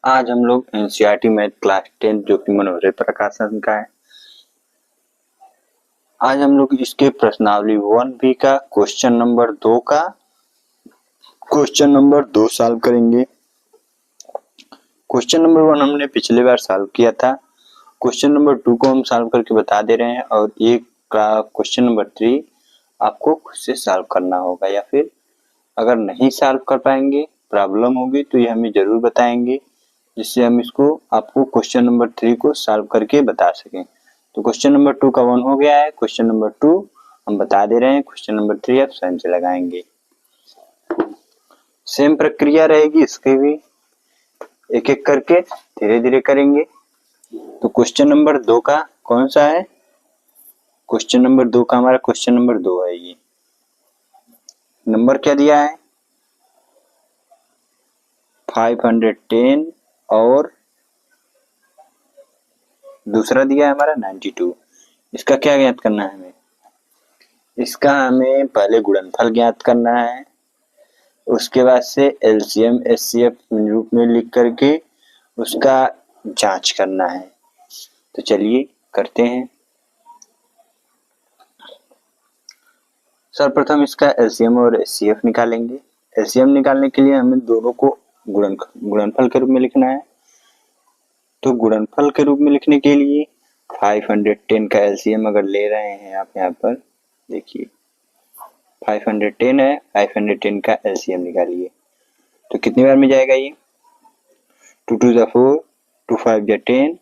आज हम लोग एनसीईआरटी मैथ क्लास 10 जो कि मनोहर प्रकाशन का है। आज हम लोग इसके प्रश्नावली 1B का क्वेश्चन नंबर 2 सॉल्व करेंगे। क्वेश्चन नंबर 1 हमने पिछली बार सॉल्व किया था। क्वेश्चन नंबर 2 को हम सॉल्व करके बता दे रहे हैं और एक का क्वेश्चन नंबर 3 आपको खुद से सॉल्व करना होगा, या फिर अगर नहीं सॉल्व कर पाएंगे, प्रॉब्लम होगी तो ये हमें जरूर बताएंगे, जिससे हम इसको आपको क्वेश्चन नंबर 3 को सॉल्व करके बता सकें। तो क्वेश्चन नंबर 2 का 1 हो गया है। क्वेश्चन नंबर 2 हम बता दे रहे हैं। क्वेश्चन नंबर 3 आप स्वयं से लगाएंगे। सेम प्रक्रिया रहेगी इसकी भी, एक एक करके धीरे धीरे करेंगे। तो क्वेश्चन नंबर 2 का कौन सा है? क्वेश्चन नंबर 2 का हमारा क्वेश्चन नंबर 2 है। ये नंबर क्या दिया है? 510 और दूसरा दिया है हमारा 92। इसका क्या ज्ञात करना है हमें? इसका हमें पहले गुणनफल ज्ञात करना है, उसके बाद से एलसीएम एचसीएफ रूप में लिख करके उसका जांच करना है। तो चलिए करते हैं। सर्वप्रथम इसका एलसीएम और एचसीएफ निकालेंगे। एलसीएम निकालने के लिए हमें दोनों को गुणनफल के रूप में लिखना है। तो गुणनफल के रूप में लिखने के लिए 510 का एलसीएम अगर ले रहे हैं आप, यहाँ पर देखिए 510 है, 510 का एलसीएम निकालिए। तो कितनी बार में जाएगा ये? 2 2 जा 4, 2 5 जा 10,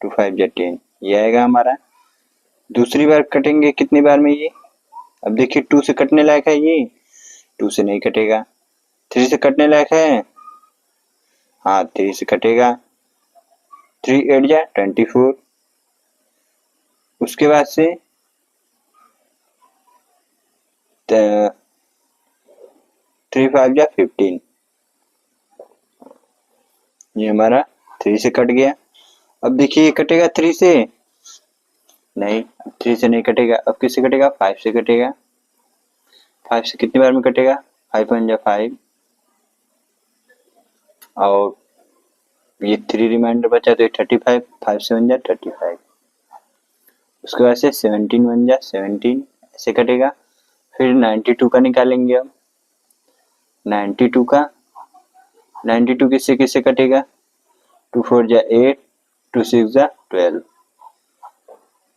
2 5 जा 10, ये आएगा हमारा। दूसरी बार कटेंगे कितनी बार में ये? अब देखिए 2 से कटने लायक है ये, 2 से नहीं कटेगा। 3 से कटने लायक है, हाँ 3 से कटेगा। 3 8 जा 24, उसके बाद से 3 5 जा 15, ये हमारा 3 से कट गया। अब देखिए ये कटेगा 3 से? नहीं, 3 से नहीं कटेगा। अब किससे कटेगा? 5 से कटेगा। 5 से कितनी बार में कटेगा? 5 1 जा 5, और ये 3 रिमाइंडर बचा तो ये 35, 5 से 1 जा 35। उसके बाद से 17 1 जा 17, ऐसे कटेगा। फिर 92 का निकालेंगे हम। 92 का 92 किससे किससे कटेगा? 2 4 जा 8, 2 6 जा 12,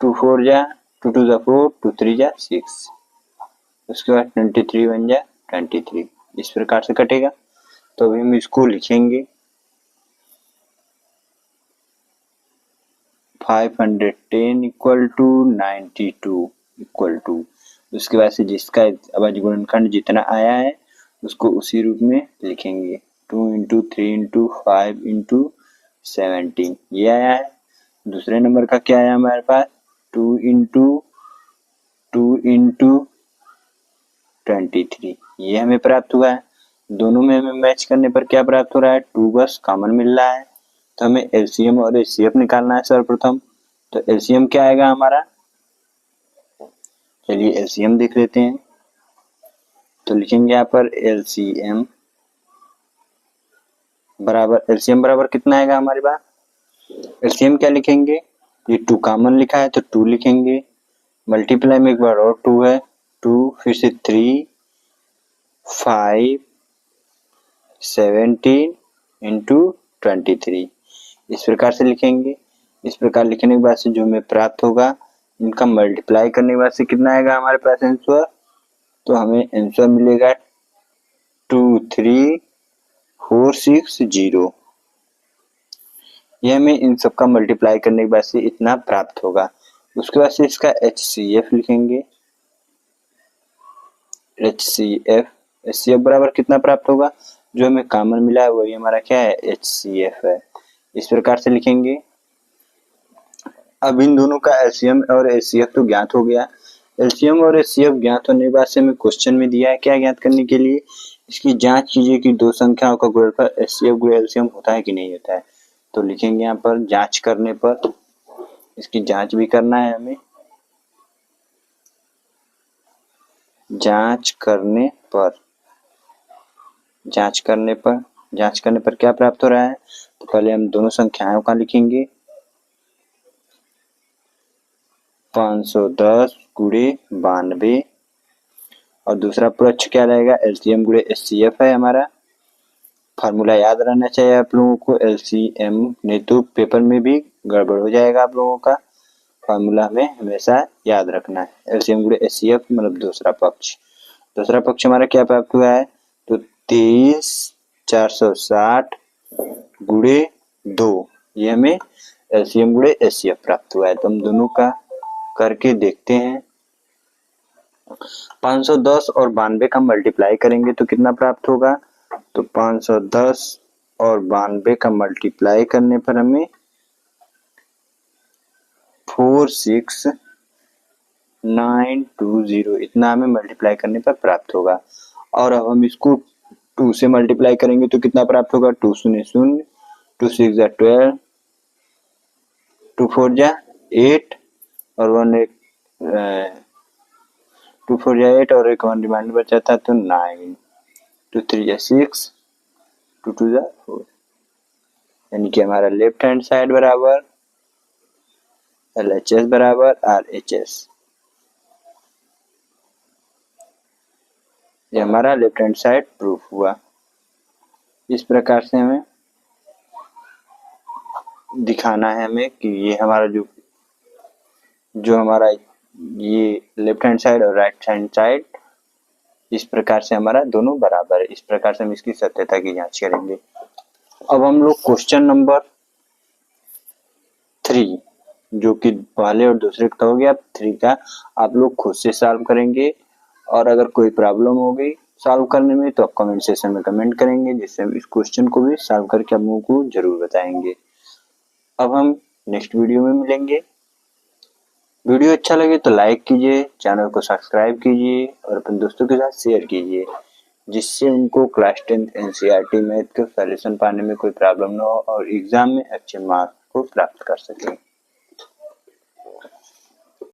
2 4 जा 2 2 जा 4, 2 3 जा 6, उसके बाद 23 1 जा 23, इस प्रकार से कटेगा। तो अभी हम इसको लिखेंगे 510 इक्वल टू 92 इक्वल टू, उसके बाद से जिसका अभाज्य गुणनखंड जितना आया है उसको उसी रूप में लिखेंगे। 2 इंटू 3 इंटू 5 इंटू 17, ये आया है। दूसरे नंबर का क्या आया हमारे पास? 2 इंटू 23, ये हमें प्राप्त हुआ है। दोनों में हमें मैच करने पर क्या प्राप्त हो रहा है? 2 बस कॉमन मिल रहा है। तो हमें एलसीएम और एचसीएफ निकालना है सर्वप्रथम। तो एलसीएम क्या आएगा हमारा? चलिए एलसीएम देख लेते हैं। तो लिखेंगे यहाँ पर एलसीएम बराबर कितना आएगा हमारे पास? एलसीएम क्या लिखेंगे? ये 2 कॉमन लिखा है तो 2 लिखेंगे, मल्टीप्लाई में एक बार और 2 है, 2 फिर से 3 5 17 इंटू 23, इस प्रकार से लिखेंगे। इस प्रकार लिखने के बाद से जो हमें प्राप्त होगा, इनका मल्टीप्लाई करने के बाद से कितना आएगा हमारे पास आंसर? तो हमें आंसर मिलेगा 23460। ये हमें इन सब का मल्टीप्लाई करने के बाद से इतना प्राप्त होगा। उसके बाद से इसका एचसीएफ लिखेंगे। एचसीएफ बराबर कितना प्राप्त होगा? जो हमें कॉमन मिला है वही हमारा क्या है? एचसीएफ है। इस प्रकार से लिखेंगे। अब इन दोनों का एलसीएम और एचसीएफ तो ज्ञात हो गया। एलसीएम और एचसीएफ ज्ञात होने के बाद से हमें क्वेश्चन में दिया है क्या ज्ञात करने के लिए? इसकी जांच कीजिए कि दो संख्याओं का गुणनफल एचसीएफ गुणे एलसीएम होता है कि नहीं होता है। तो लिखेंगे यहाँ पर जांच करने पर, इसकी जांच भी करना है हमें। जांच करने पर जांच करने पर क्या प्राप्त हो रहा है। तो पहले हम दोनों संख्याओं का लिखेंगे, 510 गुणे 92, और दूसरा पक्ष क्या रहेगा, एलसीएम गुणे एचसीएफ है हमारा। फार्मूला याद रहना चाहिए आप लोगों को, एलसीएम नहीं तो पेपर में भी गड़बड़ हो जाएगा आप लोगों का। फार्मूला हमें हमेशा याद रखना है, एलसीएम गुणे एचसीएफ मतलब दूसरा पक्ष। दूसरा पक्ष हमारा क्या प्राप्त हुआ है, तो 23,460 गुणे 2, ये हमें एलसीएम गुणे एचसीएफ प्राप्त हुआ है। तो हम दोनों का करके देखते हैं। 510 और 92 का मल्टीप्लाई करेंगे तो कितना प्राप्त होगा, तो 510 और 92 का मल्टीप्लाई करने पर हमें 46920 इतना हमें मल्टीप्लाई करने पर प्राप्त होगा। और अब हम इसको 2 से मल्टीप्लाई करेंगे तो कितना प्राप्त होगा, 2 शून्य शून्य, 2 6 12, 2 4 8 और 1 एक 2 4 8 और एक 1 रिमाइंडर बचा था तो 9, 2 3 6, 2 2 4, यानी कि हमारा लेफ्ट हैंड साइड बराबर LHS बराबर RHS, ये हमारा लेफ्ट हैंड साइड प्रूफ हुआ। इस प्रकार से हमें दिखाना है हमें कि ये हमारा जो हमारा ये लेफ्ट हैंड साइड और राइट हैंड साइड इस प्रकार से हमारा दोनों बराबर है। इस प्रकार से हम इसकी सत्यता की जांच करेंगे। अब हम लोग क्वेश्चन नंबर 3 जो कि पहले और दूसरे का हो गया, 3 का आप लोग खुद से सॉल्व करेंगे। और अगर कोई प्रॉब्लम हो गई सॉल्व करने में तो आप कमेंट सेक्शन में कमेंट करेंगे, जिससे हम इस क्वेश्चन को भी सॉल्व करके आप लोगों को जरूर बताएंगे। अब हम नेक्स्ट वीडियो में मिलेंगे। वीडियो अच्छा लगे तो लाइक कीजिए, चैनल को सब्सक्राइब कीजिए और अपने दोस्तों के साथ शेयर कीजिए, जिससे उनको क्लास 10th एनसीईआरटी मैथ के सॉल्यूशन पाने में कोई प्रॉब्लम ना हो और एग्जाम में अच्छे मार्क्स को प्राप्त कर सकें।